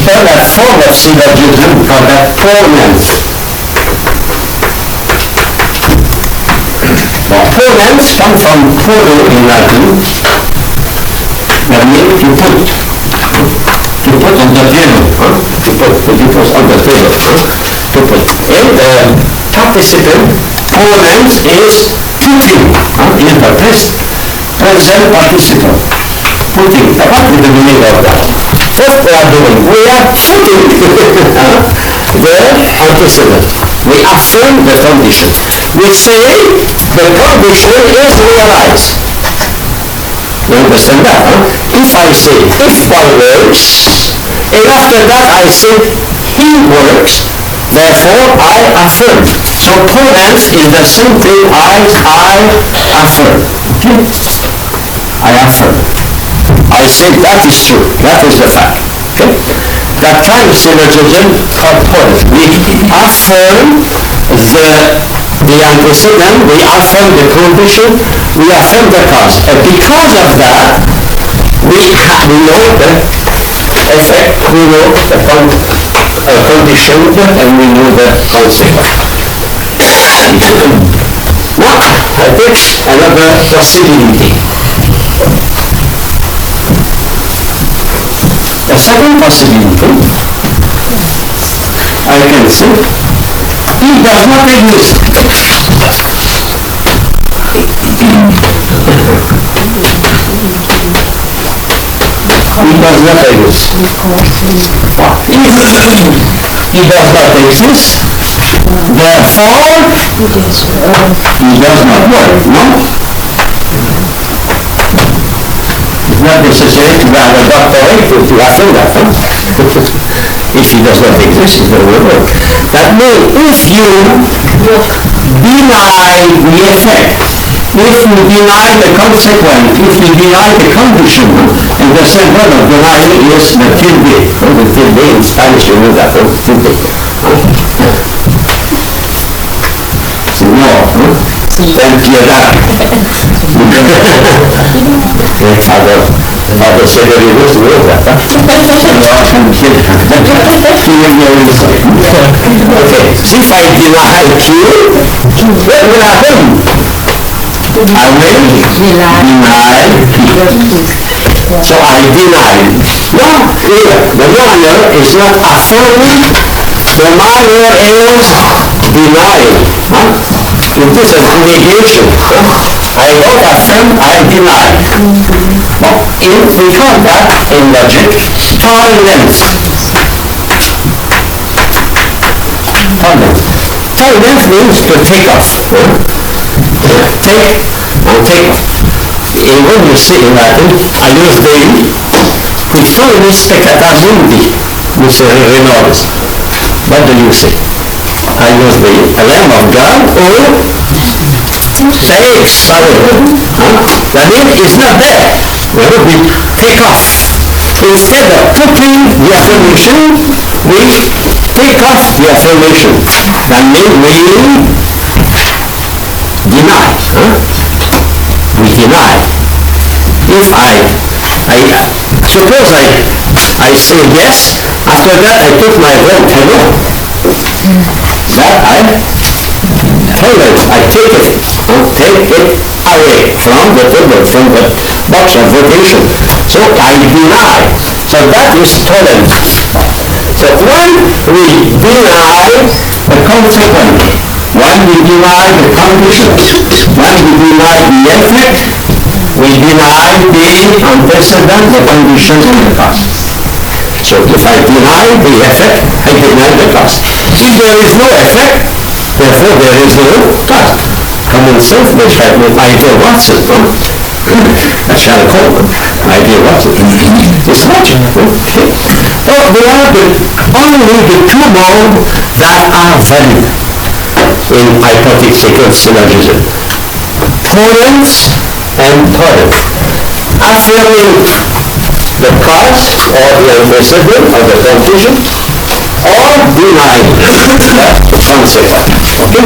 call that form of syllogism, we call that ponens. Now, ponens come from polo in Latin, that means to put on the table, to put on the table, to put. And participle, ponens is putting, in the present participle. Putting. Now, what is the meaning of that? First we are doing, we are putting the antecedent. We affirm the condition. We say the condition is realized. You understand that? If I say, if one works, and after that I say, he works, therefore I affirm. So ponens is the same thing as I affirm. Okay? I affirm. I say that is true. That is the fact. Okay? That kind of syllogism called ponens. We affirm the antecedent, we affirm the condition, we affirm the cause. And because of that, we know the effect, we know the condition, and we know the consequence. Now, I take another possibility. A second possibility, I can say, he does not exist. He does not exist. He does not exist, therefore, he does not work, no? It's not necessary to have a doctorate to affirm that. If he does not exist, it doesn't work. That means if you deny the effect, if you deny the consequence, if you deny the condition, and the same word of denying is the tilde. The tilde in Spanish, you know that, tilde. No, ten piedad. Father Severin was to know that. Okay, if I deny Q, what will happen? I will deny P. So I deny. Now, here, the minor is not affirming, the minor is denying. It is a negation. I don't affirm, I deny. We call that in logic tolerance. Tolerance means to take off. Take and take off. And when you say in Latin, I use daily, qui formis peccata mundi, which Reynolds. What do you say? I use the Lamb of God or takes away. The name is not there. We take off. Instead of putting the affirmation, we take off the affirmation. That means we deny. We deny. If suppose I say yes, after that I put my vote no. That I tolerate, I take it away from the table, from the box of votation. So I deny. So that is tolerance. So when we deny the consequence, when we deny the condition, when we deny the effect, we deny the antecedent, the condition, and the cause. So if I deny the effect, I deny the cause. If there is no effect, therefore there is no cause. Common sense may try with idea Watson. I shall call them idea Watson. It's logic. Okay. So there are only the two modes that are valid in hypothetical syllogism. Tolerance and tolerance. Affirming the cause or the antecedent or the conclusion, or denying the consequence. Okay?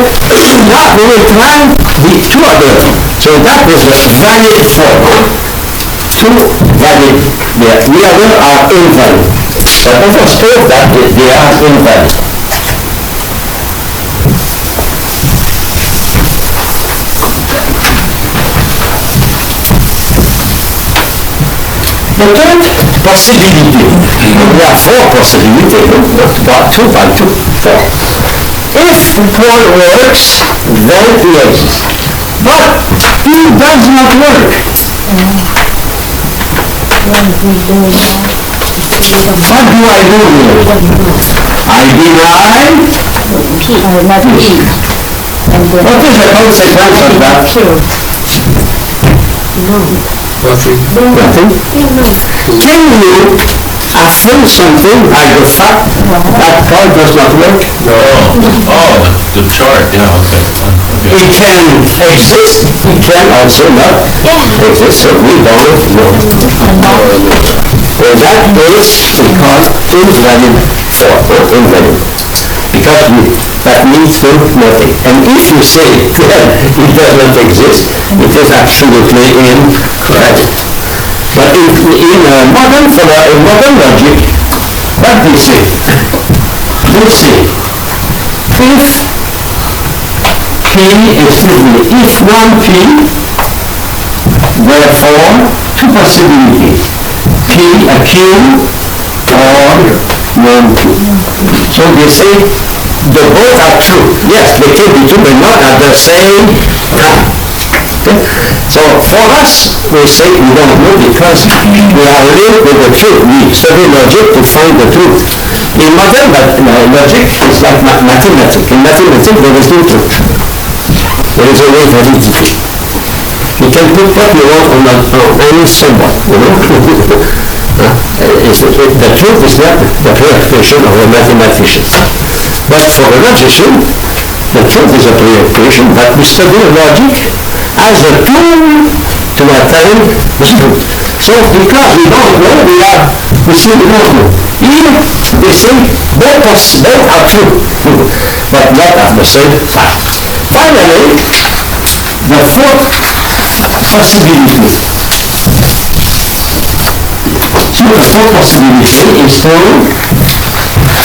Now we will try the two other things. So that is the valid form. Two valid. The other are invalid. But if I suppose that they are invalid. The third possibility, there are four possibilities, not two by two, four. If one works, then he exists. But he does not work. What do I do here? I deny P. What is the consequence of that? Nothing. Can you affirm something like the fact that Paul does not work? No. Oh, the chart. Yeah. Okay. It can exist. It can also not exist. So we don't know. Well, that is because invalid or invalid. Because that means nothing. And if you say that it does not exist, it is absolutely incorrect. But in modern logic, what they say? They say, if one P, therefore two possibilities, P, a Q, or non-Q. So they say the both are true. Yes, they can be true, but not at the same time. Okay? So for us, we say we don't know because we are linked with the truth. We study logic to find the truth. In modern logic, it's like mathematics. In mathematics, there is no truth. There is only validity. You can put what you want on any symbol, you know. The truth is not the preoccupation of a mathematician. But for a logician, the truth is a preoccupation, but we study logic as a tool to attain the truth. So because we don't know, we say we don't know. Even they say both are true, but not at the same time. Finally, the fourth possibility. So the fourth possibility is to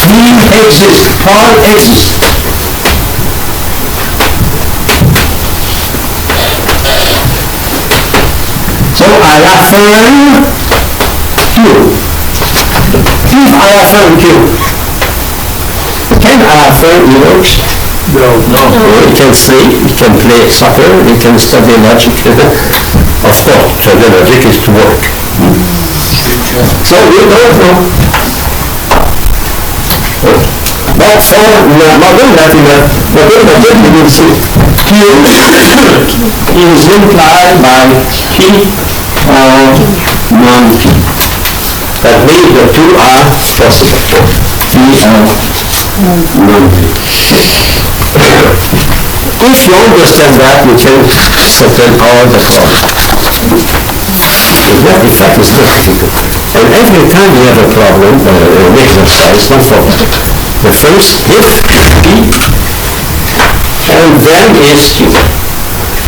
he exists, Paul exists. So I affirm Q. If I affirm Q, can I affirm he works? No. He can sleep, he can play soccer, he can study logic. Of course, study logic is to work. So we don't know. But for modern mathematics, you will see Q is implied by P or non-P. That means the two are possible. P or non-P. If you understand that, you can settle all the problems. That is not difficult. And every time you have a problem, an exercise, don't forget. The first if P, and then is Q.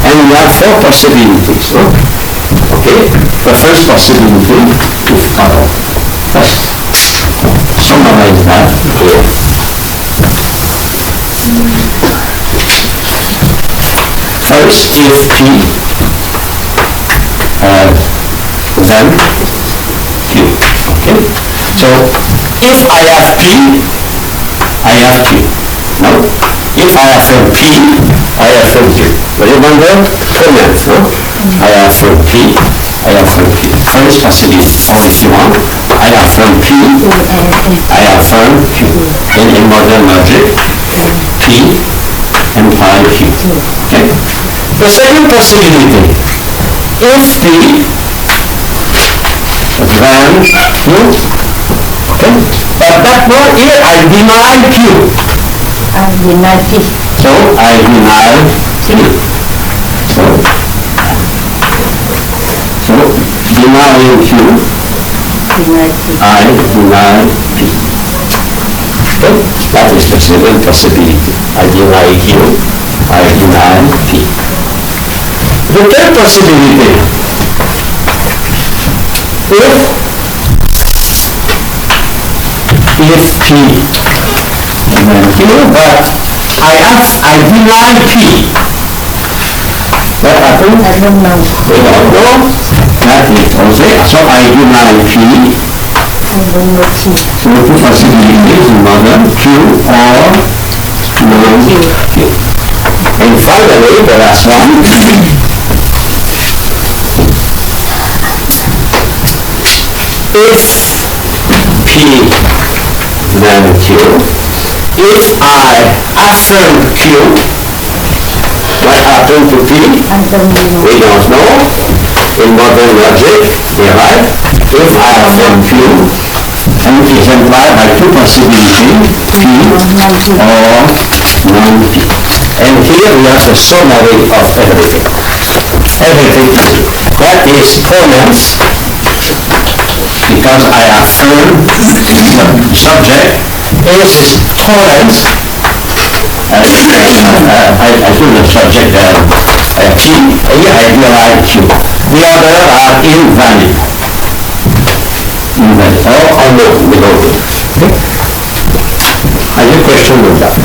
And you have four possibilities. No? Okay? The first possibility is follow. First, summarize that here. First, if P, then Q. Okay? So, if I have P, I have Q. No? If I affirm P, I affirm Q. Remember? Comment, no? I affirm P, I affirm Q. First possibility. Or if you want, I affirm P, I affirm Q. And in modern logic, P implies Q. Okay? The second possibility. If P, then Q. Okay? But that one here, I deny Q. I deny P. So I deny Q. So denying Q, I deny P. Okay? That is the second possibility. I deny Q, I deny P. The third possibility, if if P then Q, but I deny P. What happened? I don't know. We don't know. That is okay. So I deny P. I don't know P. So two possibilities in modern Q or non-Q. And finally, the last one. If P then Q, if I affirm Q, what happened to P? I don't know. We don't know. In modern logic, we write, if I affirm Q, and it is implied by two possibilities, P or non-P. And here we have a summary of everything. Everything is it. That is comments, because I affirm the subject is tolerance. I do the subject P, here I realize Q. The other are invalid. Invalid. Or unknown, we don't know. Okay? I have a question with that.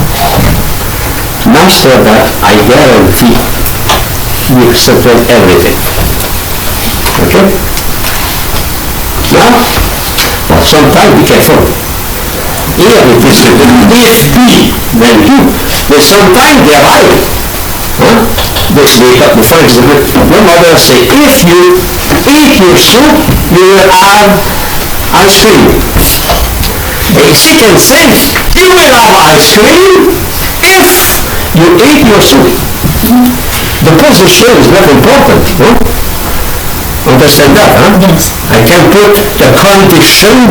Master that, I guarantee you settle everything. Okay? Now, well, sometimes be careful. Here it is written, if B, then Q. But sometimes they are right. Huh? For example, one mother say, if you eat your soup, you will have ice cream. She can say, you will have ice cream if you eat your soup. The position is not important. Huh? Understand that, huh? Yes. I can put the condition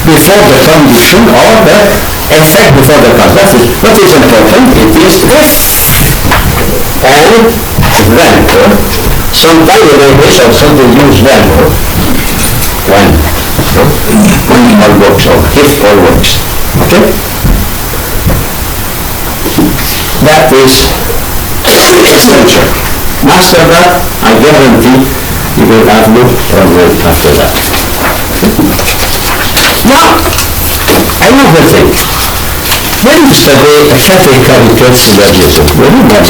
before the condition or the effect before the cause. That's it. What is important? It is if and then. Sometimes in English also they use when. When. When all works or if all works. Okay? That is essential. Master that, I guarantee you will have no problem after that. Now, another thing. When you study hypothetical syllogism, remember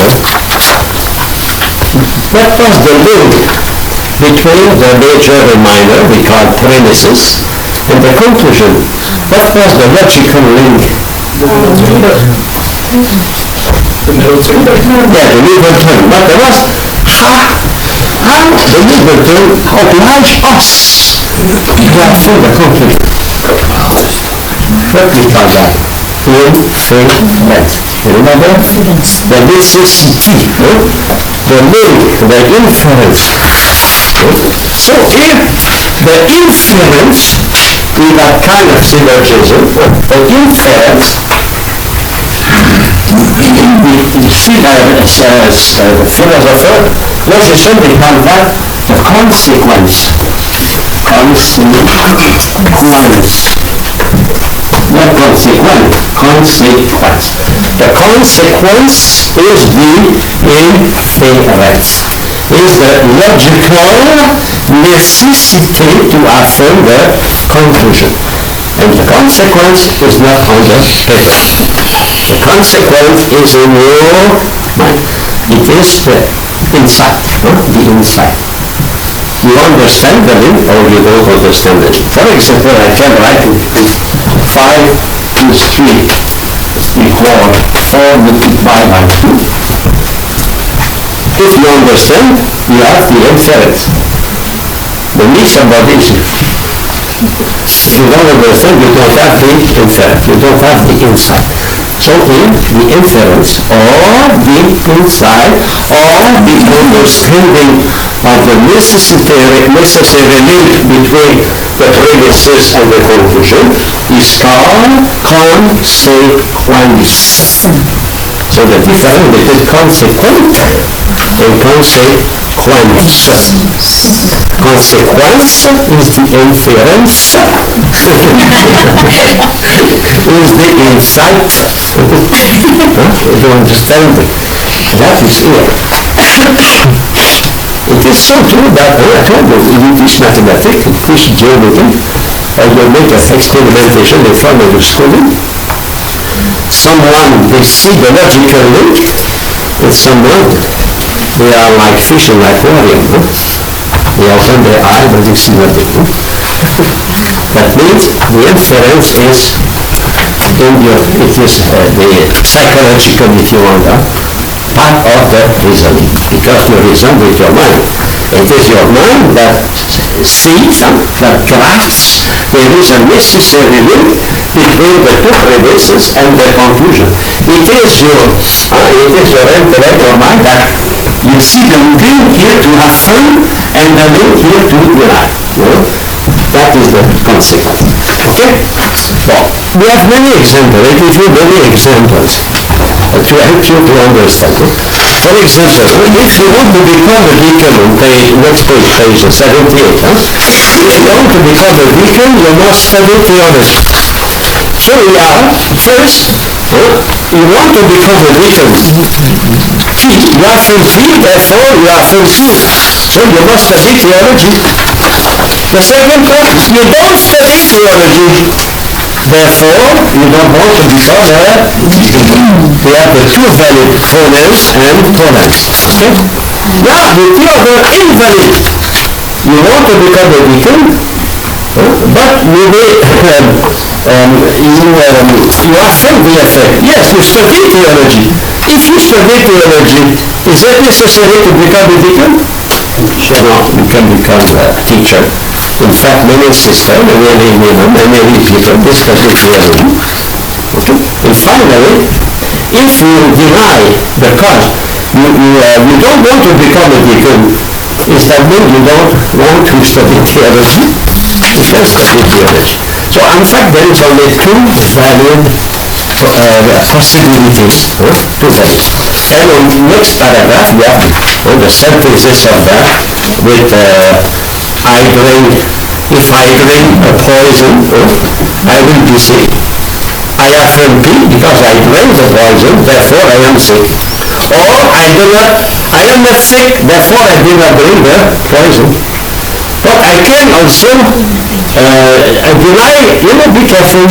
what was the link between the major and minor, we call premises, and the conclusion? What was the logical link? The middle term. Yeah, the middle term. But there was how the middle term oblige us to affirm the conclusion. What we call that? Inference. Remember? The necessity, the link, the inference. So here, the inference, with that kind of syllogism, the inference, we see that as the philosopher, logician, we call that the consequence. Not consequence, consequence. The consequence is the inference, is the logical necessity to affirm the conclusion. And the consequence is not on the paper. The consequence is in your mind. It is the insight, the insight. You understand the link or you don't understand it. For example, I can write 5 plus 3 equal 4 multiplied by 2. If you understand, you have the inference. The mix of bodies. If you don't understand, you don't have the inference. You don't have the insight. So here, the inference or the insight or the understanding of the necessary link between the premises and the conclusion is called consequence. So the difference between consequent and consequence. Consequence is the inference, is the insight. You understand? That is it. It is so true that I told you, in English mathematics, English geometry, you make an experimentation in front of the student. Someone, they see the logical link, and someone, they are like fish in an aquarium. They open their eye, but they see nothing. That means the inference is it is the psychological, if you want, part of the reasoning, because you reason with your mind. It is your mind that sees, that crafts. There is a necessary link between the two premises and the conclusion. It is your intellect or mind that you see the link here to have fun and the link here to deny. That is the consequence. Okay? Well, we have many examples. I give you many examples to help you to understand it. For example, if you want to become a deacon on next page, page 78, if you want to become a deacon, you must study theology. So we are, first, you want to become a deacon. You are from P, therefore you are from Q. So you must study theology. The second point, you don't study theology. Therefore, you don't want to become a deacon. We have the two valid pronouns and pronouns. Okay? Now, the two other invalid. You want to become a deacon, but you may, you are from the effect. Yes, you study theology. If you study theology, is it necessary to become a deacon? No, you can become a teacher. In fact, many sisters, many women, many people, they study theology. Okay? And finally, if you deny the cause, you don't want to become a deacon, is that mean you don't want to study theology? You can study theology. So in fact, there is only two valid possibilities to study. And on the next paragraph, we have the synthesis of that with if I drink a poison, I will be sick. I affirm P because I drank the poison, therefore I am sick. Or I am not sick, therefore I did not drink the poison. But I can also deny, be careful.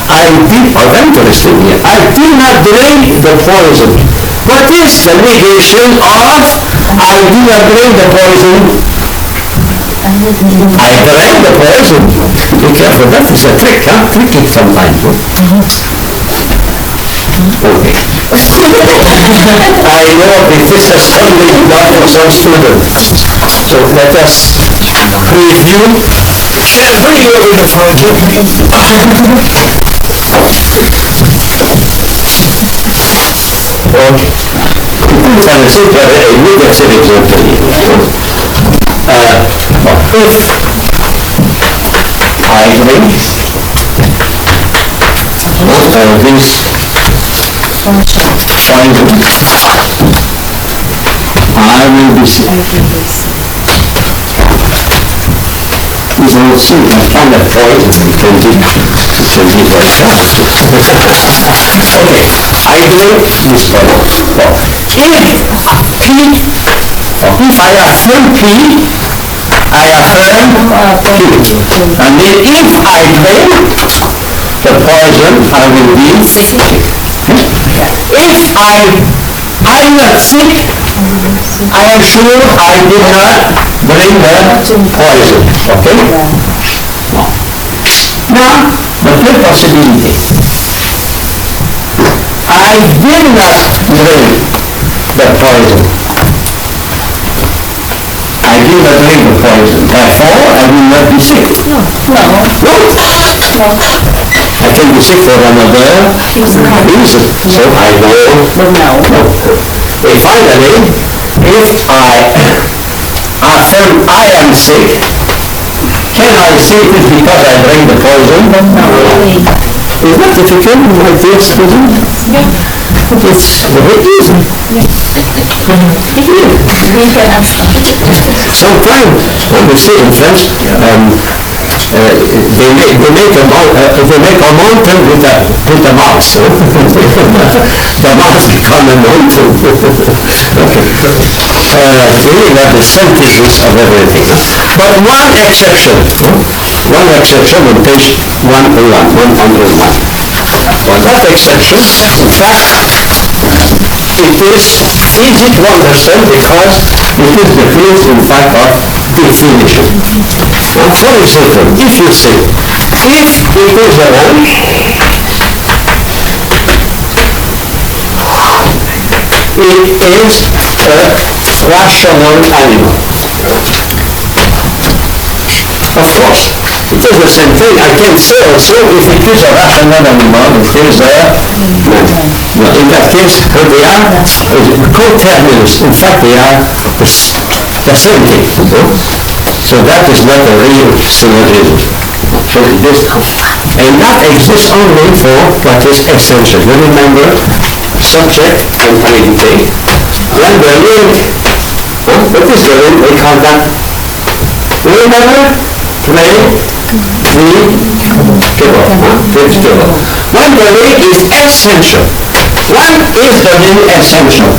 Very interesting here. I did not drink the poison. What is the negation of I did not drink the poison? I drank the poison. Be careful, that is a trick, tricky sometimes. Okay. I know this is a stumbling block for some students. So let us review. Shall I bring you over the front? Okay. And it's a good example here. If I drink this poison, I will be sick. You don't see that kind of poison can be very sharp. Okay, I drink this poison. If I affirm P, I affirm Q. And then if I drink the poison, I will be sick. If I'm not sick, I am sure I did not drink the poison. Okay? Now, the third possibility. I did not drink the poison. I did not drink the poison. Therefore, I will not be sick. No. I can be sick for another reason. So I know. No. And finally, if I affirm I am sick, can I say it is because I drank the poison? No. Is that difficult, my dear student? Yeah. It's very easy. Sometimes, when we say in French, they make a mountain with a mouse. The mouse become a mountain. Okay. Really have the synthesis of everything. But one exception. one exception on page 101, 101. On that exception, in fact, it is easy to understand because it is the field, in fact, of definition. And for example, if you say, if it is a man, it is a rational animal. Of course, it is the same thing. I can say also, if it is a rational animal, it is a man. In that case, they are coterminous. In fact, they are the same thing. So that is not a real syllogism. So and that exists only for what is essential. You remember, subject and predicate. When the link, what is the link? We call that, remember? Predicable. When the link is essential. When is the link essential?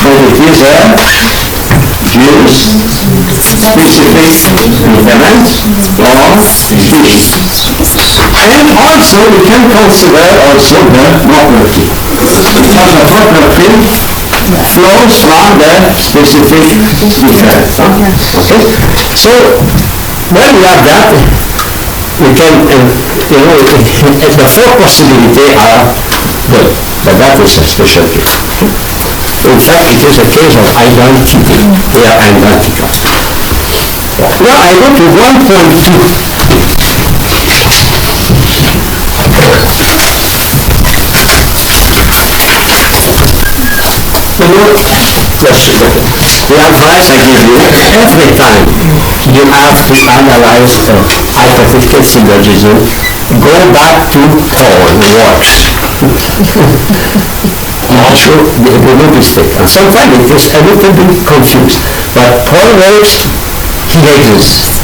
When it is a use specific element or species. And also we can consider also the property. Because the property flows from the specific difference. Okay? So when we have that, we can, the four possibilities are good, but that is a special case. In fact, it is a case of identity. They are identical. Now I go to 1.2. The advice I give you, every time you have to analyze a hypothetical syllogism, go back to Paul works. Sure, there will be mistake. And sometimes it is a little bit confused. But Paul works, he exists.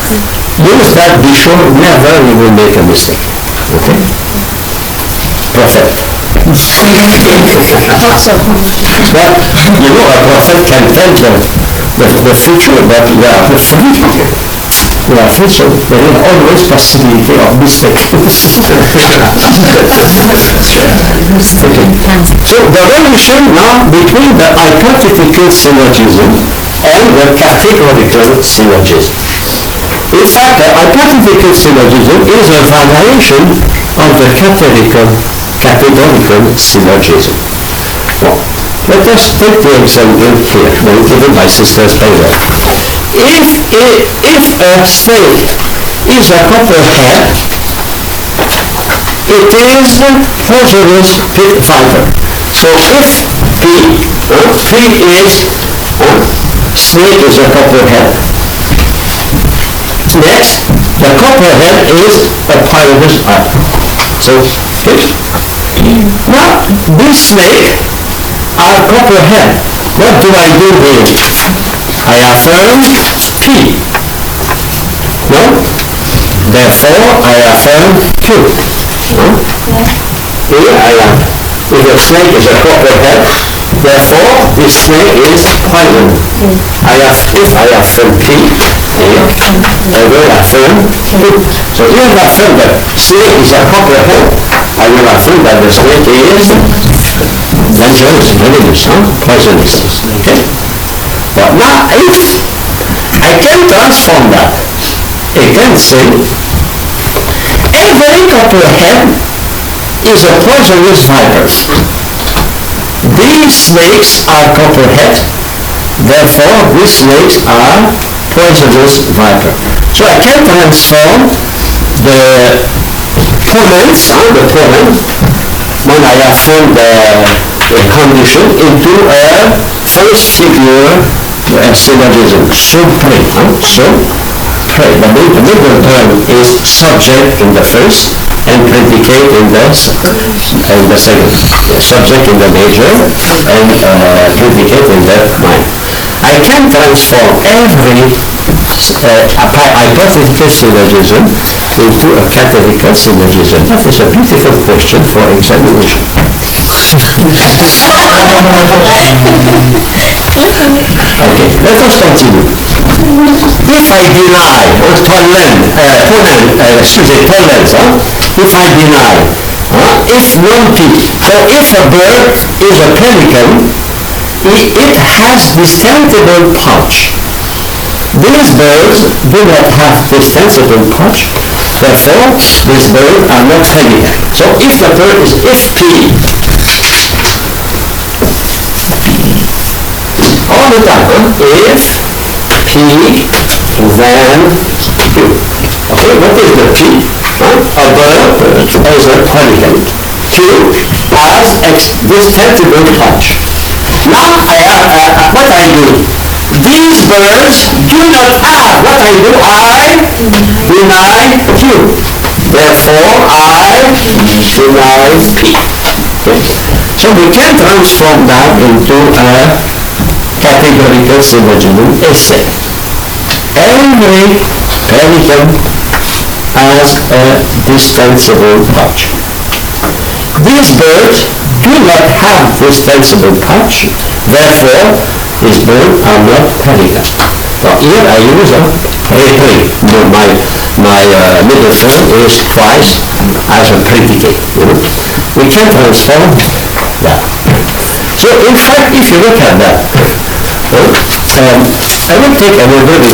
Use that, be sure never you will make a mistake. Okay? Prophet. But, you know, a prophet can tell the future, but so there is always possibility of mistake. So the relation now between the hypothetical syllogism and the categorical syllogism. In fact, the hypothetical syllogism is a variation of the categorical syllogism. Well, let us take the example here, given by Sister Spangler. If a snake is a copperhead, it is poisonous viper. So if P is snake is a copperhead. Next, the copperhead is a poisonous viper. So now this snake are copperhead. What do I do here? I affirm P. No? Therefore, I affirm Q. No? Here I am. If the snake is a copperhead, therefore this snake is poison. If I affirm P, here, I will affirm Q. So here I affirm that snake is a copperhead. I will affirm that the snake is dangerous, venomous, poisonous. Okay? But now, if I can transform that, I can say, every copperhead is a poisonous viper. These snakes are copperhead, therefore these snakes are poisonous viper. So I can transform the pollen, when I affirm the condition, into a first figure syllogism. So pray. The middle term is subject in the first and predicate in the second. Subject in the major and predicate in the minor. I can transform every hypothetical syllogism into a categorical syllogism. That is a beautiful question for examination. Okay, let us continue. If I deny, or tolerant, if I deny, if one P, so if a bird is a pelican, it has this sensible pouch. These birds do not have this sensible pouch, therefore these birds are not pelican. So if the bird is, if P, all the time, if P then Q. Okay, what is the P? A bird is a pelican. Q has this sensible pouch. Now, what I do? These birds do not have. What I do? I deny Q. Therefore, I deny P. Okay. So we can transform that into a categorical syllogism essay. Every pelican has a dispensable pouch. These birds do not have dispensable pouch, therefore these birds are not pelican. So here I use a predicate. My middle term is twice as a predicate. We can transform that. So in fact, if you look at that, I will take another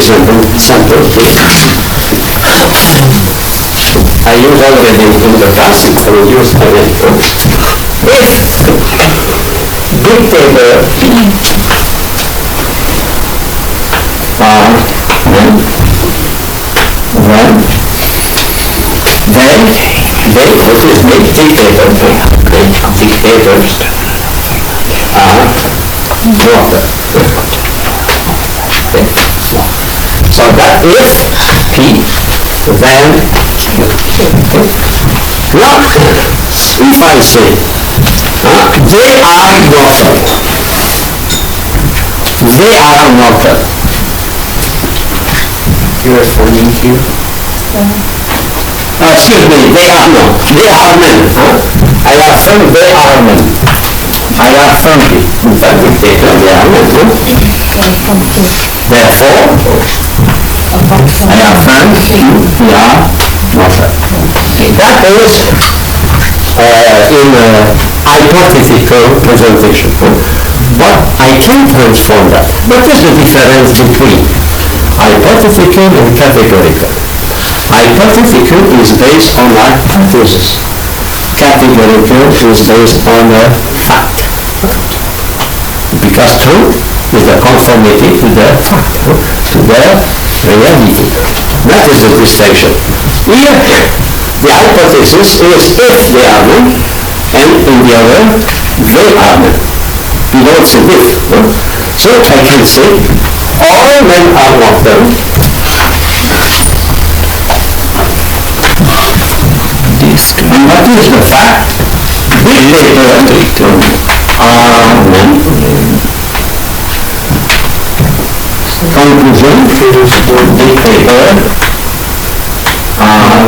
sample here. I use already in the past, I will use again. If dictator dictators are water. Okay. So that if P, then Q. Now, if I say they are mortal, they are mortal. You are forming here? Excuse me, they are not. They are men. I affirm they are men. I affirm it. In fact, dictator, they are men. Therefore, I affirm they are mortal. Okay, that is in a hypothetical presentation. But I can transform that. What is the difference between hypothetical and categorical? Hypothetical is based on hypothesis. Categorical is based on a fact. Because truth is the conformity to the fact, to the reality. That is the distinction. Here, the hypothesis is if they are men, and in the other, they are men. You don't say if. So I can say all men are mortal. And what is the fact? Dictator are men. Conclusion, dictator are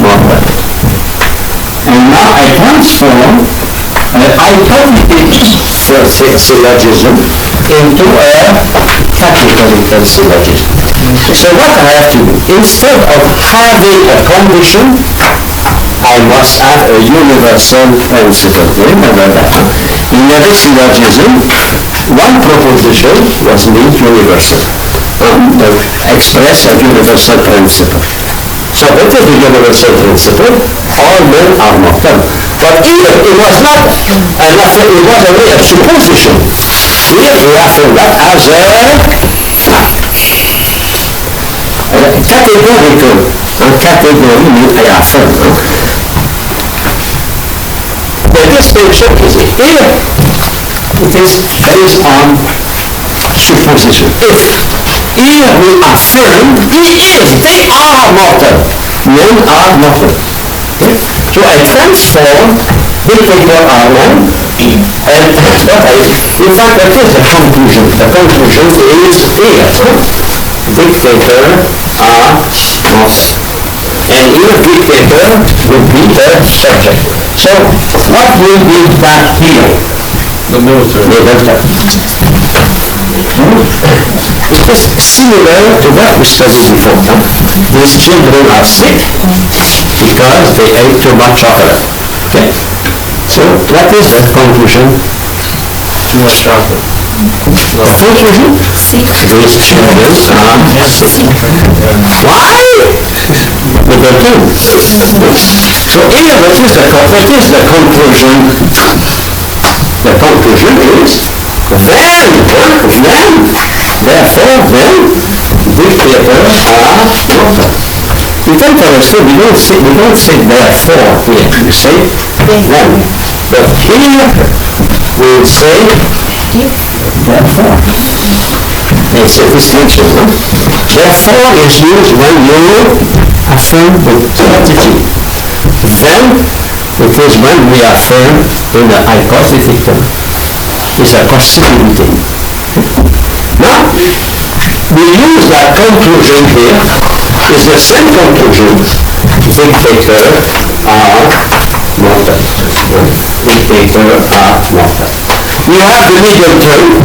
mortal. And now I transform hypothetical syllogism into a categorical syllogism. So what I have to do, instead of having a condition, I must have a universal principle. Remember that. In every syllogism, one proposition was made universal. Express a universal principle. So what is the universal principle? All men are mortal. But here it was not an affirm, it was only a supposition. Here we affirm that as a categorical. Category means I affirm. The distinction is here. It is based on supposition. If here we affirm, they are mortal. Men are mortal. Okay? So I transform dictator are men, and what I, in fact, that is the conclusion. The conclusion is here. Dictator are mortal. And here dictator would be the subject. So What will be that here? The military. It is similar to what we studied before. These children are sick because they ate too much chocolate. Okay? So what is the conclusion? Too much chocolate. The conclusion? These children are sick. Why? Number two. So here, what is the conclusion? The conclusion is therefore, dictators are mortal. It's interesting, we don't say therefore here, we say then. But here, we say therefore. It's a distinction, no? Therefore is used when you affirm the strategy. Then, it is when we affirm in the hypothetical. It's a possibility. Now, we use that conclusion here. It's the same conclusion. Dictators are mortal. Dictators are mortal. You have the legal term.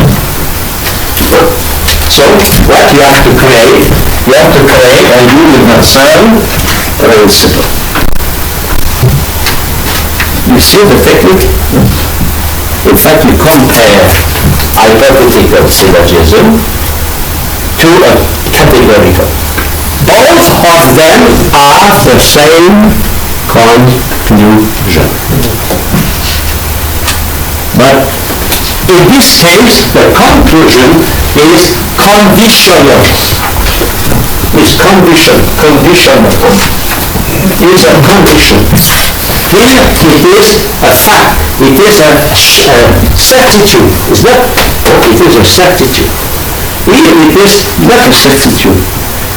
So, what you have to create a universal principle. You see the technique? In fact, we compare hypothetical syllogism to a categorical. Both of them are the same conclusion. But in this case, the conclusion is conditional. It's conditional. It's a condition. Here it is a fact. It is a certitude. It's not. It is a certitude. Here it is not a certitude.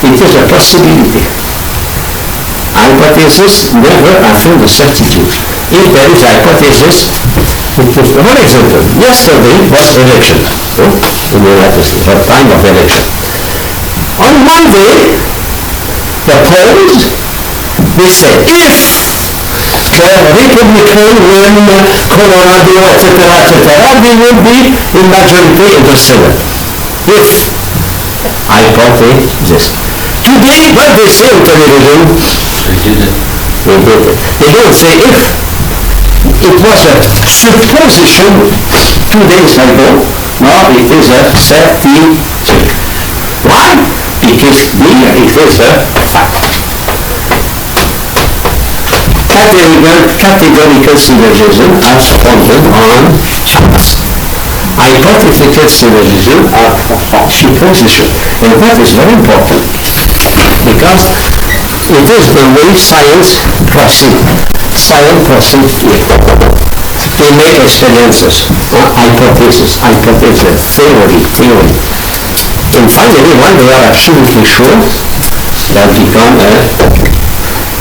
It is a possibility. Hypothesis never affirm the certitude. If there is hypothesis, it is one example. Yesterday was election in the United States, a time of election. On Monday, the polls, they say, if the Republican win Colorado, etc., we will be in majority in the Senate. If hypothesis. Today, what they say on television, they don't say if. It was a supposition 2 days ago. Now it is a certitude. Why? Because here it is a fact. Categorical syllogism are founded on facts. Hypothetical syllogism are supposition. And that is very important because it is the way science proceeds. Science proceeds here. They make experiences, hypothesis, theory. And finally, when they are absolutely sure, they become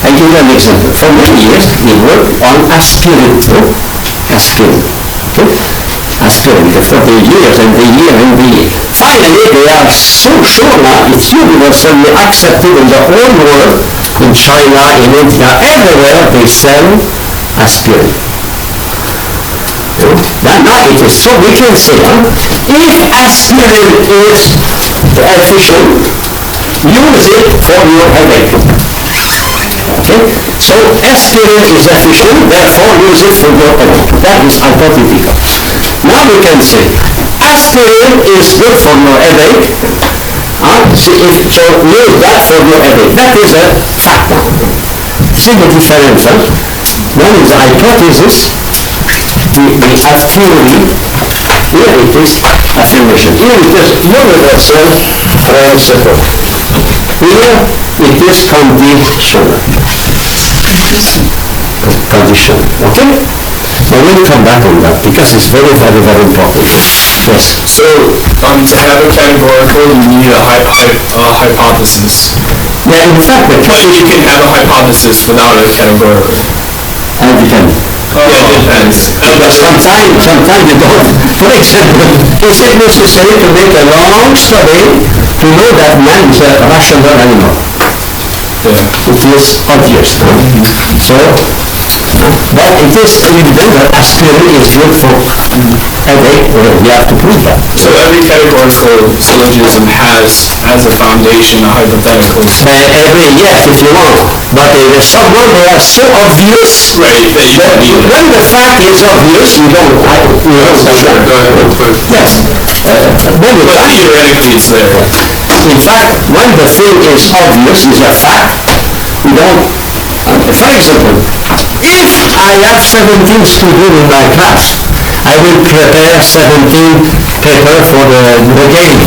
I give an example. For many years, we worked on aspirin. Aspirin. For the years and the year. Finally, they are so sure now, it's universally accepted in the whole world, in China, in India, everywhere they sell aspirin. Now it is so we can say, if aspirin is efficient, use it for your headache. Okay? So aspirin is efficient, therefore use it for your headache. That is hypothetical. Now we can say, aspirin is good for your headache, so use that for your headache. That is a fact. See the difference? One is hypothesis, we have theory, here it is affirmation. Here it is universal principle. Here it is conditional. Okay? I will come back on that because it's very, very, very important. Yes. So, to have a categorical, you need a hypothesis. Yeah, in fact, But you can have a hypothesis without a categorical. and depends. Yeah, it depends. Sometimes you don't. For example, is it necessary to make a long study to know that man is a rational animal? Yeah. It is obvious. So, But it is evident that aspirin is good for headache, you have to prove that. So every categorical syllogism has as a foundation a hypothetical. Yes, if you want. But there's someone they are so obvious. Right, that you don't need it. When the fact is obvious, you don't. Sure, go ahead. Yes. Many But times. theoretically it's there. In fact, when the thing is obvious, is a fact, we don't. For example, if I have 17 students in my class, I will prepare 17 papers for the game.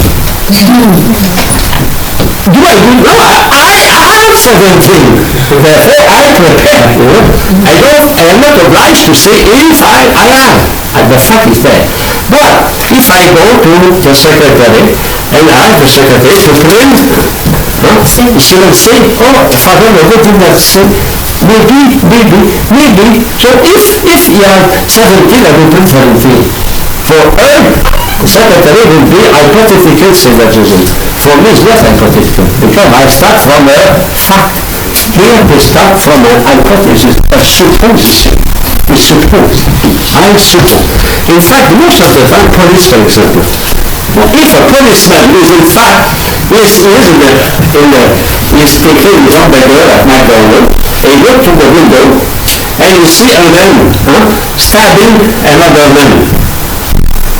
Do I do? No, I have 17. Therefore, I prepare, I am not obliged to say if I am. And the fact is there. But if I go to the secretary and ask the secretary to print, she will say, oh, Father, I did not say, maybe. So if you have 17, I will print 17. For her, the secretary will be hypothetical syllogism. For me, it's not hypothetical, because I start from a fact. Here we start from an hypothesis, a supposition. We suppose. I suppose. In fact, most of the time, police, for example, if a policeman is in fact, is taking his hamburger at McDonald's, and he goes to the window, and you see a man stabbing another man.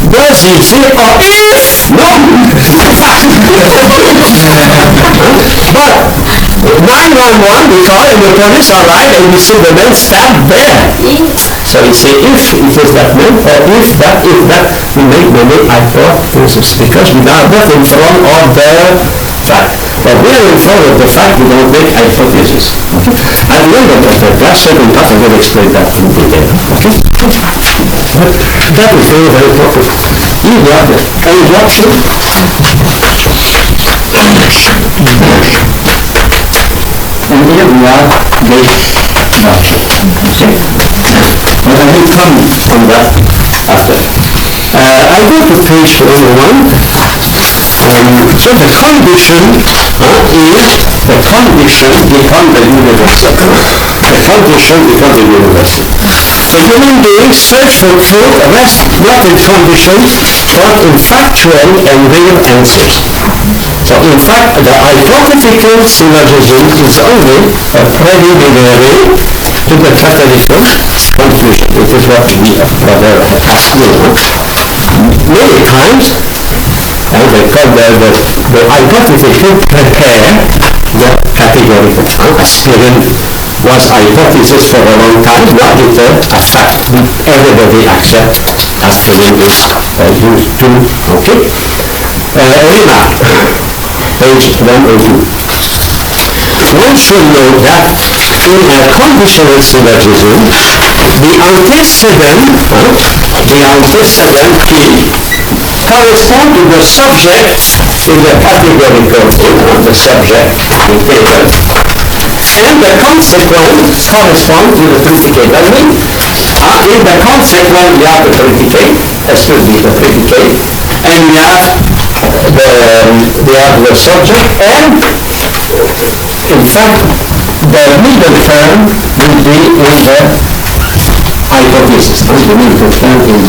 Does he say, oh, if? No. But 911, we call and the police arrive and we see the man stabbed there. So he say, if it is that man, or if that, we make many hypotheses, because we are not in front of the fact. But we are in front of the fact, we don't make hypotheses. Okay? At the end of the class, second part, I'm going to explain that in detail. Okay? That is very, very important. You have any option? And here we are, the option. Okay? But I will come on that after. I go to page 21. So the condition is the condition become the universal. The condition become the universal. The human beings search for truth, rest not in conditions, but in factual and real answers. So in fact, the hypothetical syllogism is only a preliminary to the categorical conclusion. It is what we rather ask me. Many times, and they call the hypothetical prepare the categorical. Aspirin was hypothesis for a long time, now it's a fact. Everybody accepts aspirin is used to, okay? Remark, page 102. One should know that in a conditional syllogism, the antecedent key correspond to the subject in the categorical the subject in paper, and the consequent correspond to the predicate. I mean, in the consequent you have the predicate, excuse me, the predicate, and you have the subject, and in fact the middle term will be in the hypothesis. The middle term in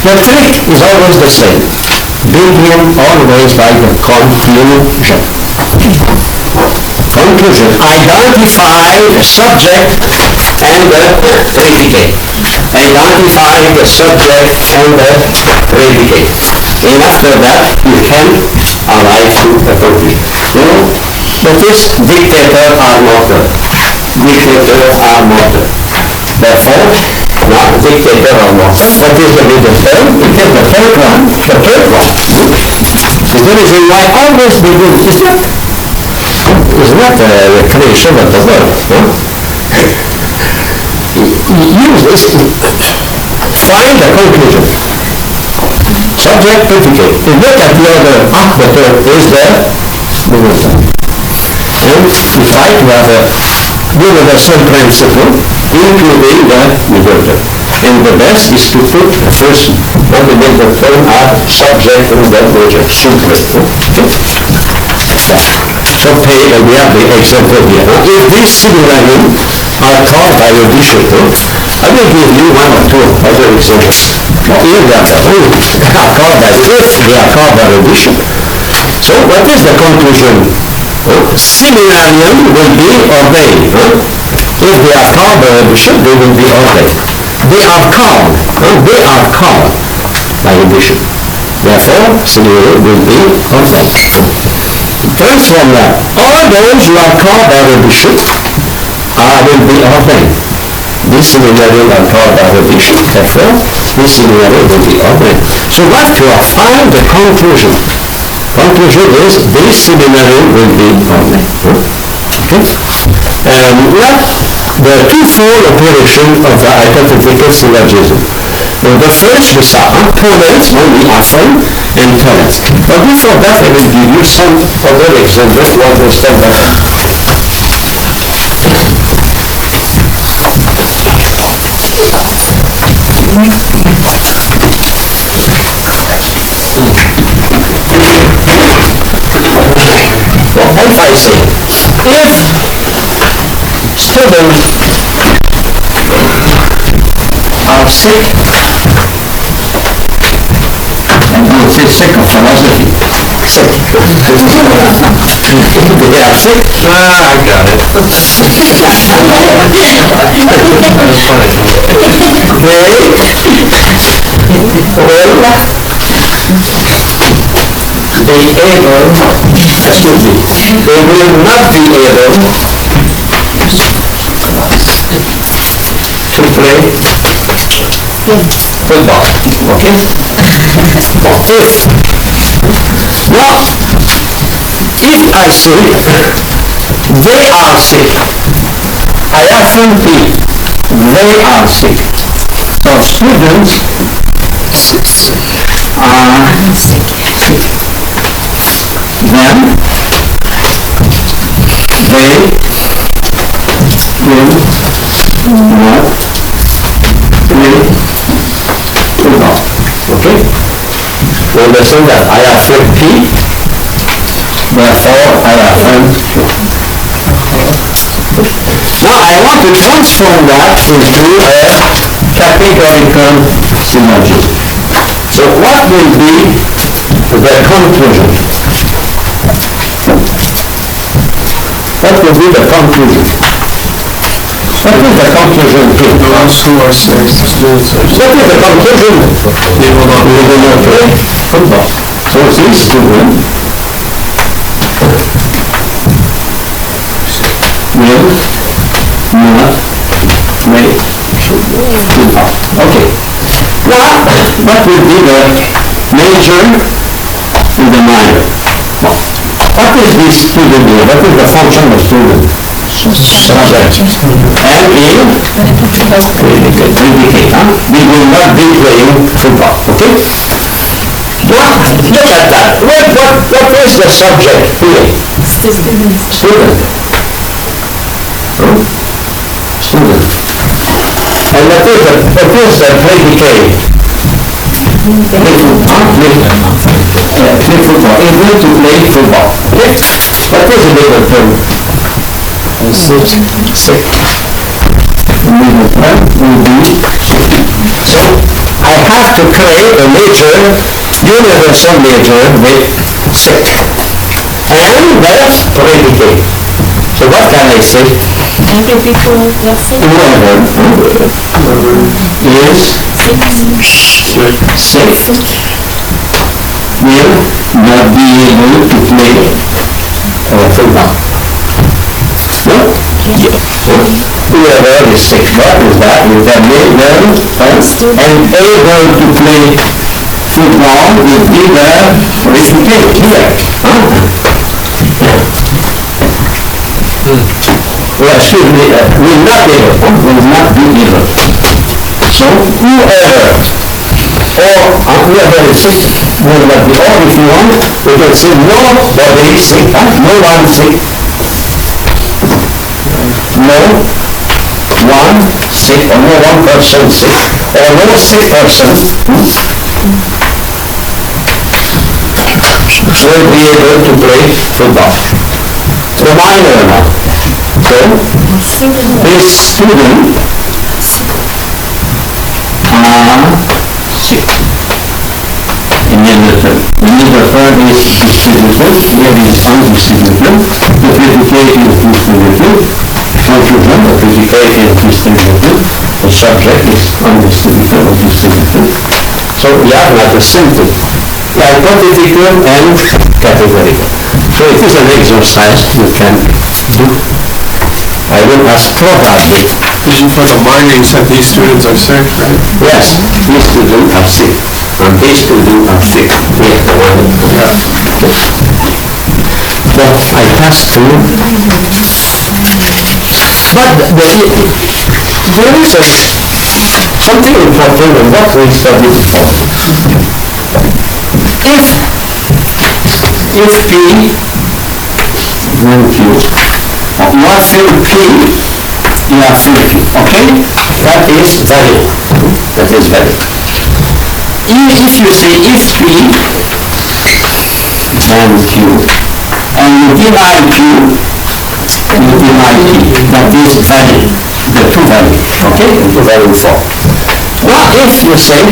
the trick is always the same. Begin always by the conclusion. Conclusion. Identify the subject and the predicate. Identify the subject and the predicate. And after that, you can arrive to a conclusion. But this dictator are mortal. Dictator are mortal. Therefore, now dictator are mortal. What is the middle term? It is the third one. The third one. Is the reason why always begin is not the creation of the world. Use this to find a conclusion. Subject, predicate. You look at the other the third is the middle term. And we try to have a universal principle, including the middle term. And the best is to put the first and the middle term are subject and the object. Simple. So we have the example here. If these synonyms are taught by a bishop, I will give you one or two other examples. Not even that, but are called by if they are called by a bishop. So what is the conclusion? Seminarian will be ordained. If they are called by a bishop, they will be ordained. They are called. They are called by a bishop. Therefore, seminarian will be ordained. Transform that. All those who are called by the bishop will be ordained. This seminarian are called by the bishop, therefore, this seminarian will be ordained. So what you are find the conclusion? Conclusion is this seminarian will be ordained. Okay? Now, the twofold operation of the hypothetical syllogism. The first we saw opponents when we affirm and tenants. But before that, I will give you some other examples to understand that. Well, if I say, if students are sick, and I would say sick of philosophy, sick. They are sick. I got it. They will not be able to play football. Okay? If I say they are sick, I often think they are sick. So students are sick. Then they will not play football. Okay? You understand that? I affirm P, therefore I affirm Q. Now I want to transform that into a categorical syllogism. So what will be the conclusion? What will be the conclusion? What is the conclusion here? Those who are sick, students are sick. What is the conclusion? They will not play football. So these students will not play football. Okay. What will be the major and the minor? What is this student here? What is the function of student? Subject. And in predicate. We will not be playing football. Okay? Now, look at that. What is the subject here? Student. Student. And what is the predicate? Play football. Able to play football. Okay? What is the middle term? Sick. Middle term will be so I have to create a major, universal major with sick. And that's predicate. So what can I say? Every people are sick. Whoever is sick will not be able to play football. No? Yeah. Whoever is sick, what is that? Is that able and able to play football will be the predicate here. Well, excuse me, will not be able. So whoever is sick will not be, or if you want, we can say nobody is sick, no one sick. No one sick, or no one person sick, or no sick person will be able to play football. The minor now. So, this student sick. In the other term. The middle term is distributed, here is undistributed, the predicate is distributed, conclusion, the predicate is distributed, the subject is undistributed or distributed. So we are like a sentence, hypothetical and categorical. So it is an exercise you can do. I will ask probably. Did you put a marking that these students are sick, right? Yes, these students are sick. And these students are sick. Yes, the one. But I pass through. But there is something important in what we studied before. If P, then Q. You are field P, you are field Q. Okay? That is valid. That is valid. If you say if P, then Q, and you deny Q, you deny P. That is valid. The two valid. Okay? The two valid form. Now if you say,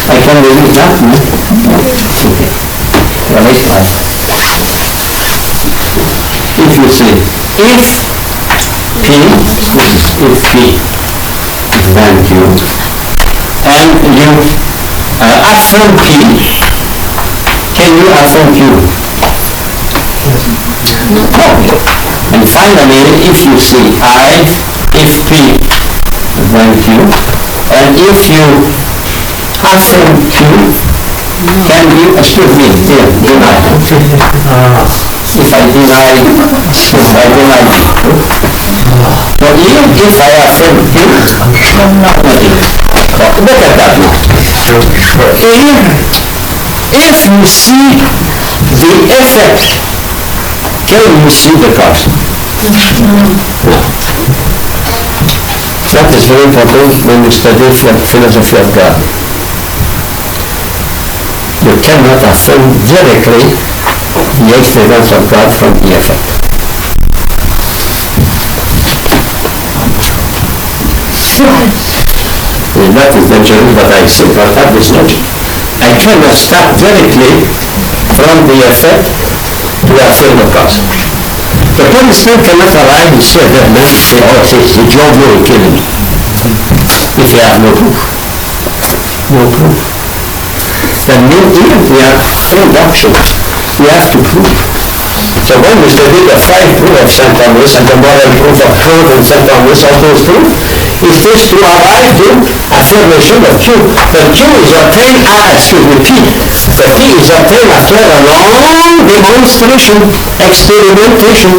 I can read that, no? Okay. Well, if you say, if P, then Q, and you affirm P, can you affirm Q? No. And finally, if you say if P, then Q, and if you affirm Q, can you, excuse me, here, deny. If I deny Q. So even if I affirm Q, nothing. Look at that now. If you see the effect, can you see the cause? No. That is very important when you study philosophy of God. You cannot affirm directly the experience of God from the effect. That is dangerous, but I say that is logic. I cannot start directly from the effect to affirm the cause. The policeman cannot arrive and see a dead man and say, oh, it's your will killing me. If you have no proof. No proof. That means even we have framed options, we have to prove. So when we study the 5 proofs of St. Thomas and the moral proof of Kant and St. Thomas, all those proofs, it is to arrive to affirmation of Q. But Q is obtained as, P. The P is obtained after a long demonstration, experimentation.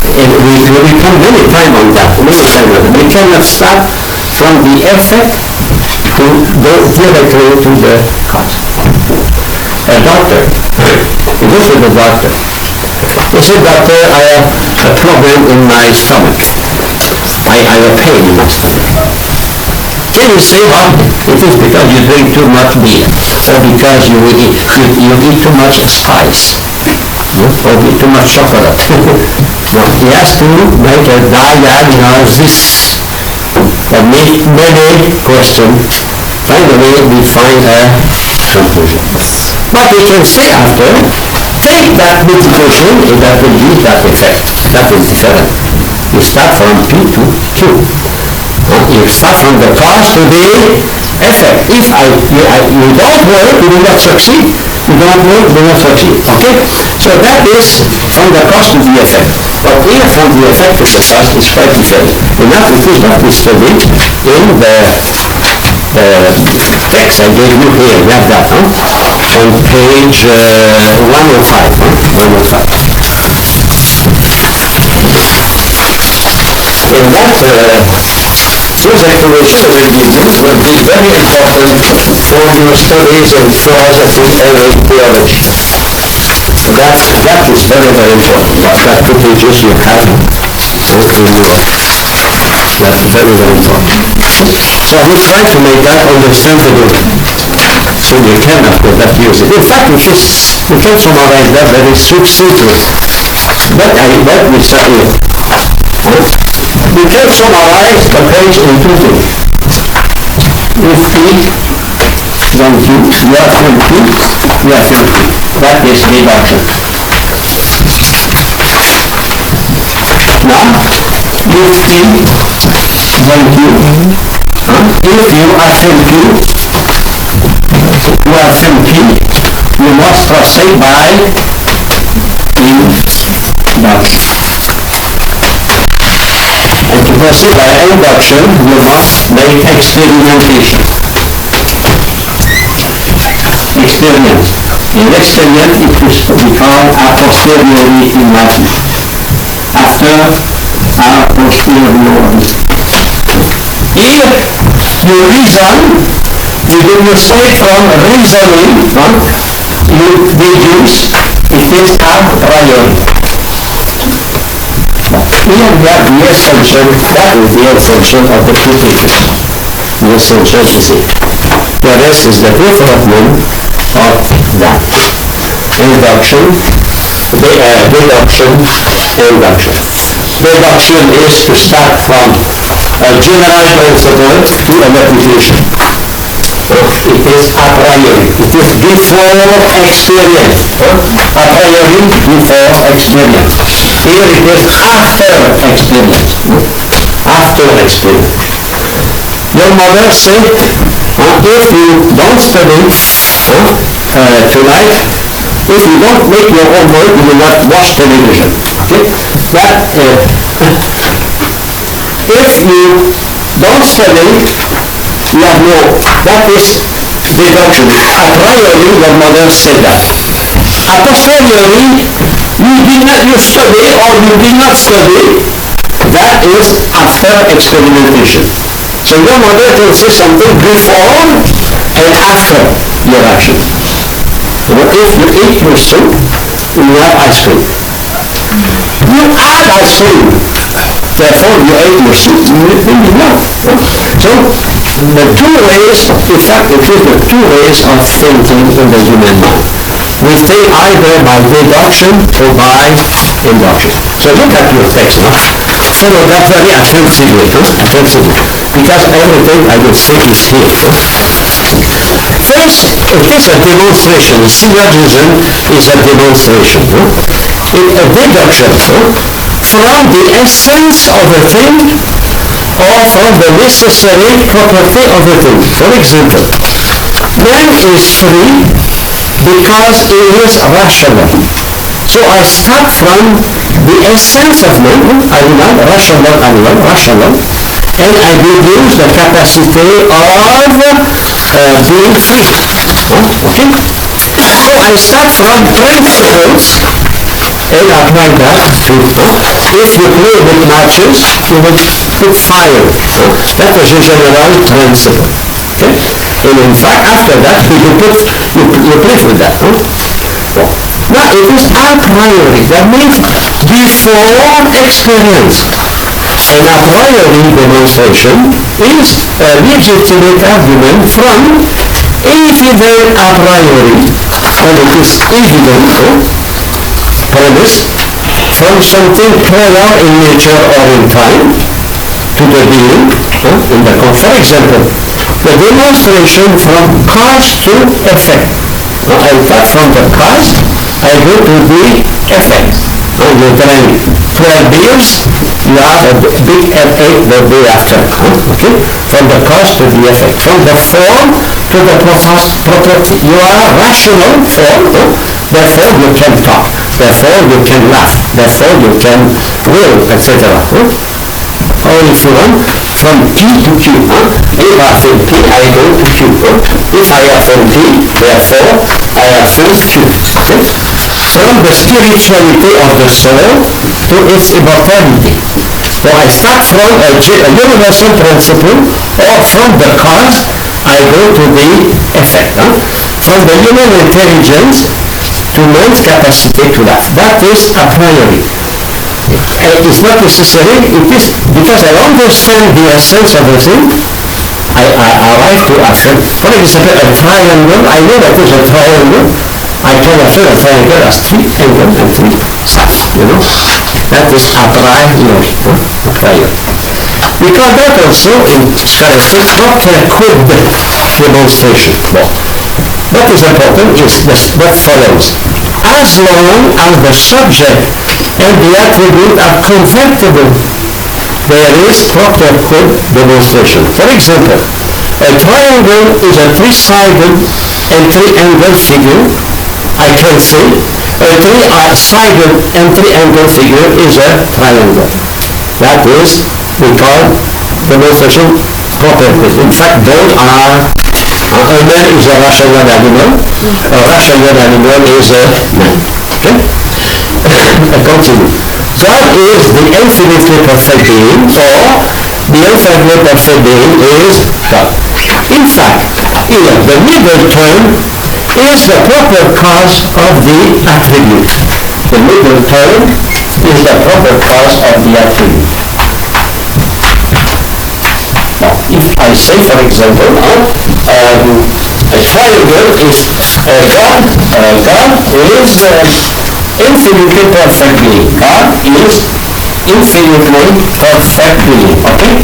And we come many times on that. We cannot start from the effect to go directly to the cause. A doctor, you go to the doctor. He said, doctor, I have a problem in my stomach. I have a pain in my stomach. Can you say, well, it is because you drink too much beer, or because you eat too much spice, or eat too much chocolate. No, he has to make a diagnosis. But many questions. Finally, we find a conclusion. But we can say after, take that mitigation and that will lead that effect. That is different. You start from P to Q. You start from the cause to the effect. If you don't work, you will not succeed. You don't work, you will not succeed. Okay? So that is from the cause to the effect. But here from the effect to the cause is quite different. And that is what we studied in the text I gave you here. You have that, on page 105. 105. And that those explanations will be very important for your studies in philosophy and in theology. That is very, very important. That 2 pages you have in that's very, very important. So I will try to make that understandable so you can, of course, not use it. In fact, we can summarize that very succinctly. But we study it. We can summarize the page in two things. If P, then Q, you have from Q, you have from Q. That is deduction. Now, if P, then Q. If you are from Q, you are from P, you must proceed by induction. And to proceed by induction, you must make experimentation. Experience. In experiment, it is called a posteriori in Latin. After a posteriori. Here, you reason, you demonstrate from reasoning, you deduce, it is a priori. Here we have the assumption, that is the assumption of the critique. The assumption is it. The rest is the development of that. Induction, deduction, induction. Deduction is to start from a general principle to an application. It is a priori. It is before experience. A priori before experience. Here it is after experience. After experience. Your mother said, if you don't study tonight, if you don't make your homework, you will not watch television. Okay? That, if you don't study, you have no, that is deduction. A priori, your mother said that. A posteriori, you study or you did not study, that is after experimentation. So your mother tells you something before and after your action. If you eat your soup, you have ice cream. You add ice cream. Therefore, you ate your soup, you know. So, the two ways, in fact, it is the two ways of thinking in the human mind. We think either by deduction or by induction. So look at your text now. Follow that very attentively, because everything I will say is here. First, it is a demonstration. Syllogism is a demonstration. In a deduction from the essence of a thing or from the necessary property of a thing. For example, man is free because he is rational. So I start from the essence of man, animal, rational animal, rational, and I deduce the capacity of being free. Okay? So I start from principles and apply that to, if you play with matches, you will put fire. That is a general principle. Okay? And in fact, after that, you play with that. Now, it is a priori. That means before experience. An a priori demonstration is a legitimate argument from evident a priori, and it is evident premise from something prior in nature or in time to the being in the for example, the demonstration from cause to effect. In fact, from the cause, I go to the effect. You drink 12 beers, you have a big headache the day after. Okay? From the cause to the effect. From the form to the property. You are rational form, therefore you can talk, therefore you can laugh, therefore you can will, etc. Or if you want, from P to Q. If I have from P, I go to Q. If I have from P, therefore, I have from Q. From the spirituality of the soul to its immortality. So I start from a universal principle, or from the cause, I go to the effect. From the human intelligence to man's capacity to laugh. That is a priori. It is not necessary, it is because I understand the essence of a thing, I arrive to affirm. For example, a triangle, I know that is a triangle, I can affirm a triangle as 3 angles and 3 sides, you know. That is a priori, a priori. We call that also in Spangler proper could demonstration. Well, what is important is what follows. As long as the subject and the attribute are convertible, there is proper could demonstration. For example, a triangle is a three-sided and three-angle figure. I can say a three-sided and three-angle figure is a triangle. That is, we call demonstration proper could. In fact, both are, a man is a rational animal, a rational animal is a man. Okay? I continue. God is the infinitely perfect being, or the infinitely perfect being is God. In fact, here, the middle term is the proper cause of the attribute. The middle term is the proper cause of the attribute. Now, if I say, for example, a triangle is God is infinitely perfect being. God is infinitely perfect being. Okay?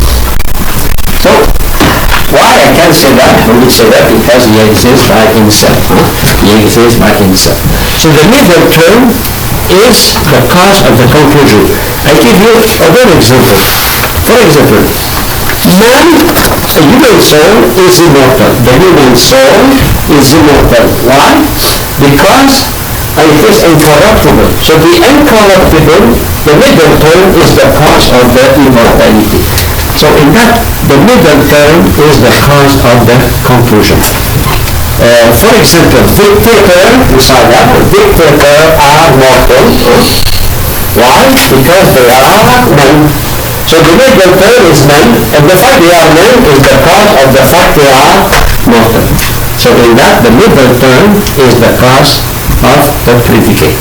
So, why I can say that? I will say that because he exists by himself. He exists by himself. So the middle term is the cause of the conclusion. I give you another example. For example, man, a human soul is immortal. The human soul is immortal. Why? Because it is incorruptible. So the incorruptible, the middle term is the cause of the immortality. So in that, the middle term is the cause of the conclusion. For example, dictator are mortal. Why? Because they are men. So the middle term is men, and the fact they are men is the cause of the fact they are mortal. So in that, the middle term is the cause of the predicate.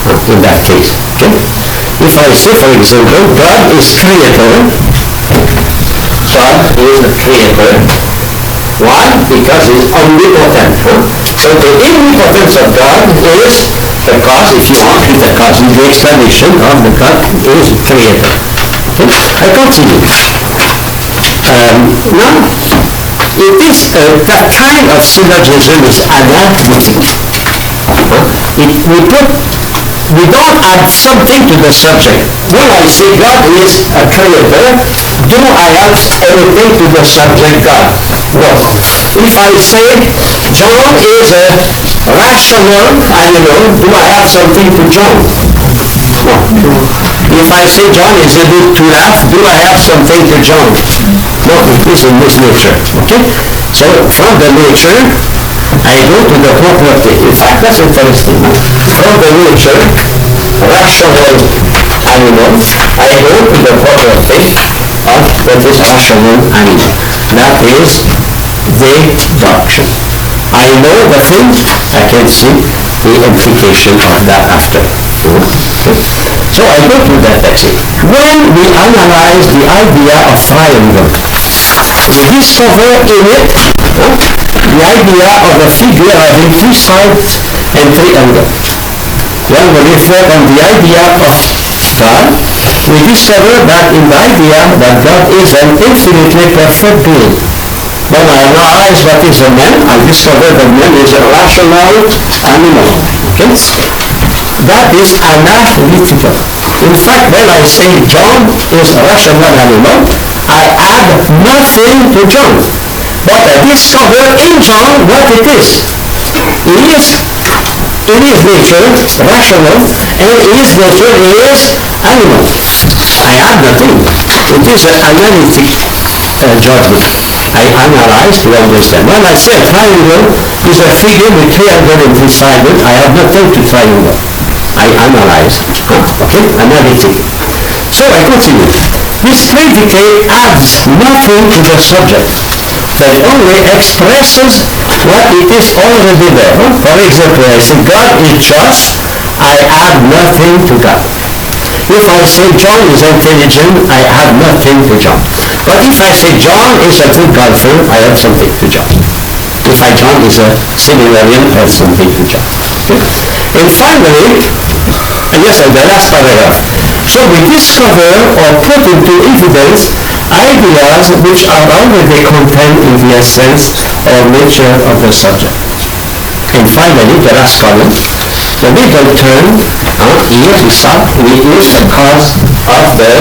In that case, okay? If I say, for example, God is creator, God is the creator. Why? Because he is omnipotent. So the omnipotence of God is the cause, if you want, is the cause, is the explanation of the God is creator. Okay? I continue. Now, it is that kind of syllogism is anarchic. We don't add something to the subject. When I say God is a creator, do I add anything to the subject God? No. If I say John is a rational animal, do I add something to John? No. If I say John is able to laugh, do I add something to John? No, it is in his nature. Okay? So from the nature, I go to the property. In fact, that's interesting. From the nature, rational animals, I go to the property of what is rational animal. That is deduction. I know the thing, I can see the implication of that after. Okay. So I go to that text. When we analyze the idea of triangle, we discover in it the idea of a figure having two sides and three angles. When we reflect on the idea of God, we discover that in the idea that God is an infinitely perfect being. When I analyze what is a man, I discover that man is a rational animal. Okay? That is analytical. In fact, when I say John is a rational animal, I add nothing to John. But I discover in John what it is. It is in his nature rational, and in his nature is animal. I add nothing. It is an analytic judgment. I analyze to understand. When I say a triangle is a figure with three angles and three sides, I have nothing to triangle. I analyze. Okay? Analytic. So I continue. This predicate adds nothing to the subject, but only expresses what it is already there. For example, I say God is just, I add nothing to God. If I say John is intelligent, I add nothing to John. But if I say John is a good golfer, I add something to John. If John is a seminarian, I add something to John. Okay? And finally, the last paragraph. So we discover or put into evidence ideas which are already contained in the essence or nature of the subject. And finally, the last column, the middle term here is the cause of the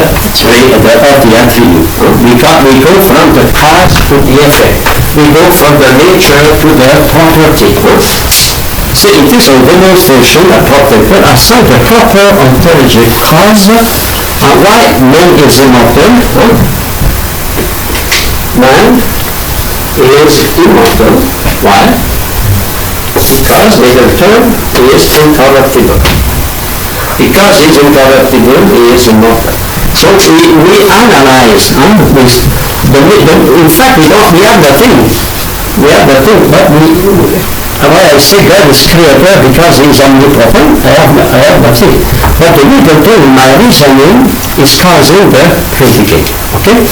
attribute. We go from the cause to the effect. We go from the nature to the property. So it is a demonstration, a property, assign the proper ontology cause. Why man is immortal? Man is immortal. Why? Because the term is incorruptible. Because it's incorruptible, it is immortal. So we analyze in fact we have the thing. We have the thing, but why I say God is creator because he is omnipotent, I have nothing. But the middle term in my reasoning is causing the predicate. Okay?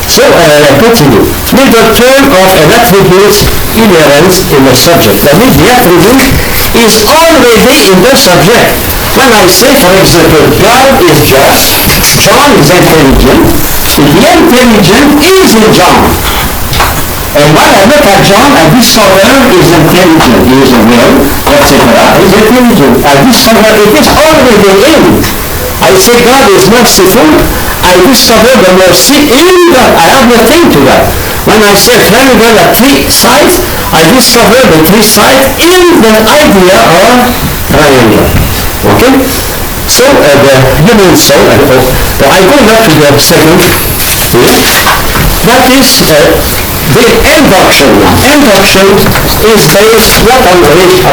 So continue. Middle term of an attribute's inherence in the subject. That means the attribute is already in the subject. When I say, for example, God is just, John is intelligent, the intelligent is in John. And when I look at John, I discover he is intelligent, he is a will, etc. He is intelligent. I discover it is already in. I say God is merciful, I discover the mercy in God. I have nothing to that. When I say triangle at three sides, I discover the three sides in the idea of triangle. Okay? So the human soul, I go now to the second here. That is the induction now. Induction is based not on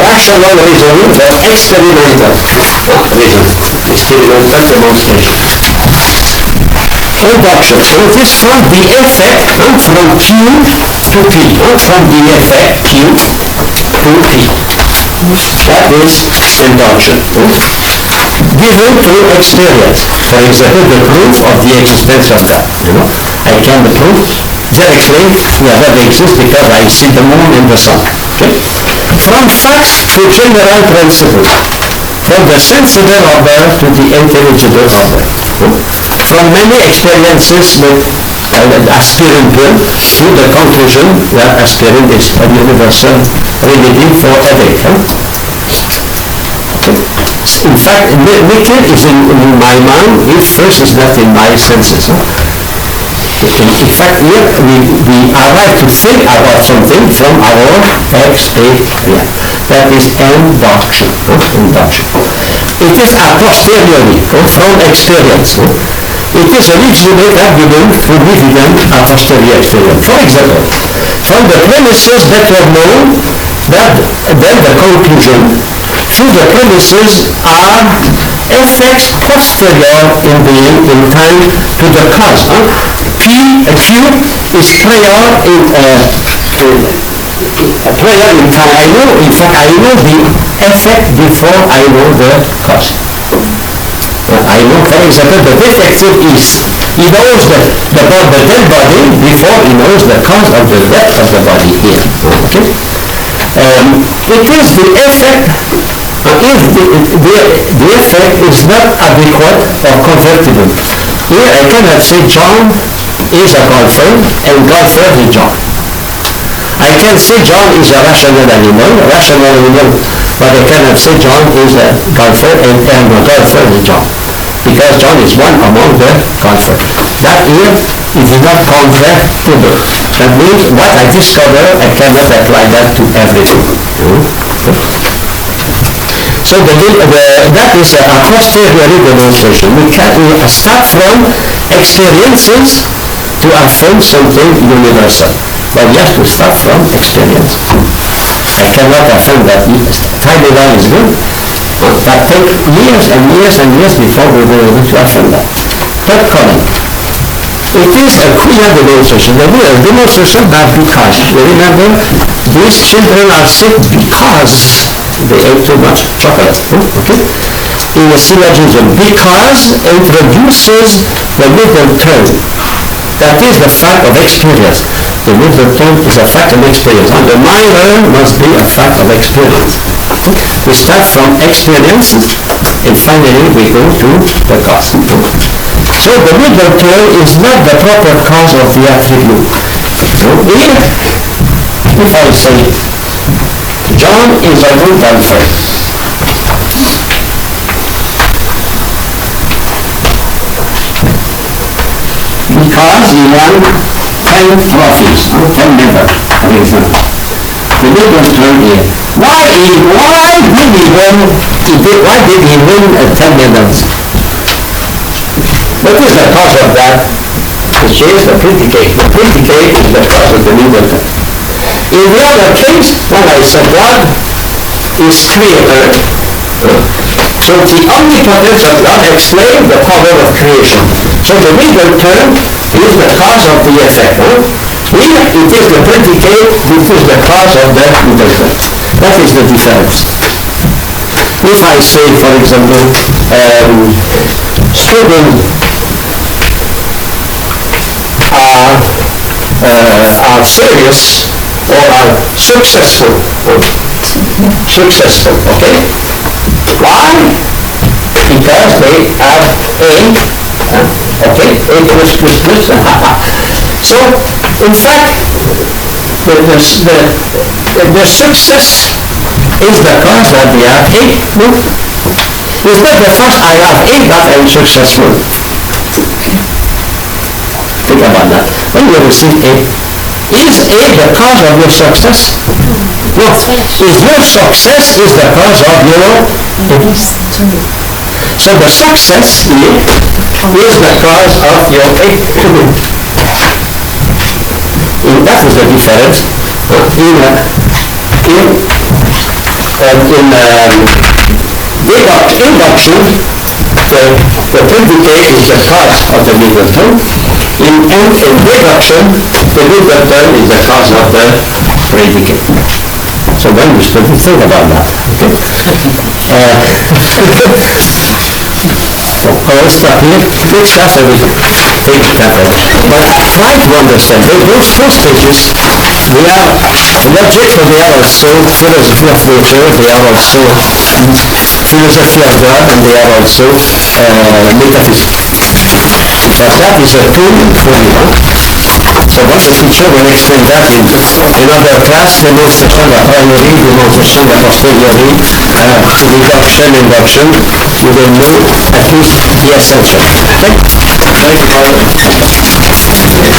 rational reasoning, but experimental reasoning. Experimental demonstration. Induction. So it is from the effect, from Q to P. From the effect Q to P. That is induction. Given through experience. For example, the proof of the existence of God. I can prove directly that exists because I see the moon and the sun. Okay? From facts to general principles. From the sensible order to the intelligible order. From many experiences with aspirin pill to the conclusion that aspirin is a universal remedy for headache. In fact, nature is in my mind, if first is not in my senses. In fact, here we arrive to think about something from our experience. That is induction. It is a posteriori, from experience. It is a legitimate argument for evident a posteriori experience. For example, from the premises that are known, then the conclusion through the premises are effects posterior in being in time to the cause. Q is prior in time. I know the effect before I know the cause. I know, for example, the defective is, he knows about the dead body before he knows the cause of the death of the body here. Okay? It is the effect, if the effect is not adequate or convertible. Here I cannot say John is a golfer and golfer is John. I can say John is a rational animal, but I cannot say John is a golfer and a golfer is John. Because John is one among the golfers. That here is not convertible. That means what I discover, I cannot apply that to everything. So that is a posteriori demonstration. We start from experiences to affirm something universal. But we have to start from experience. I cannot affirm that tiny line is good. That takes years and years and years before we were able to affirm that. Third comment. It is a clear demonstration. The demonstration by because. You remember, these children are sick because they ate too much chocolate. Okay? In the syllogism, because introduces the middle term. That is the fact of experience. The middle term is a fact of experience. And the minor must be a fact of experience. We start from experiences and finally we go to the cause. So the middle term is not the proper cause of the attribute. If I say, John is a good golfer, because he won 10 trophies, 10 medals, for example. The middle term is, why did he win 10 medals? What is the cause of that? It is the predicate. The predicate is the cause of the middle term. In the other case, when I said God is creator, so the omnipotence of God explains the power of creation. So the middle term is the cause of the effect. Here it is the predicate, which is the cause of the middle term. That is the difference. If I say, for example, students are serious or are successful, okay? Why? Because they have A plus. So, in fact, the success is the cause that they have A. No? It's not because I have A that I am successful. Think about that. When you receive A, is A the cause of your success? No. Is your success is the cause of your A. So the success here is the cause of your A. That is the difference. In induction, the predicate is the cause of the middle term. In deduction, the middle term is the cause of the predicate. So then we should think about that. I'll stop here. Next chapter we take it that way. But try to understand those two stages. They are logic, but they are also philosophy of nature. They are also philosophy of God, and they are also metaphysics. But that is a tool for you. So what the teacher will explain that in another class, the most second primary, the most second posteriori, induction, you will know at least the essential. Okay? Thank you.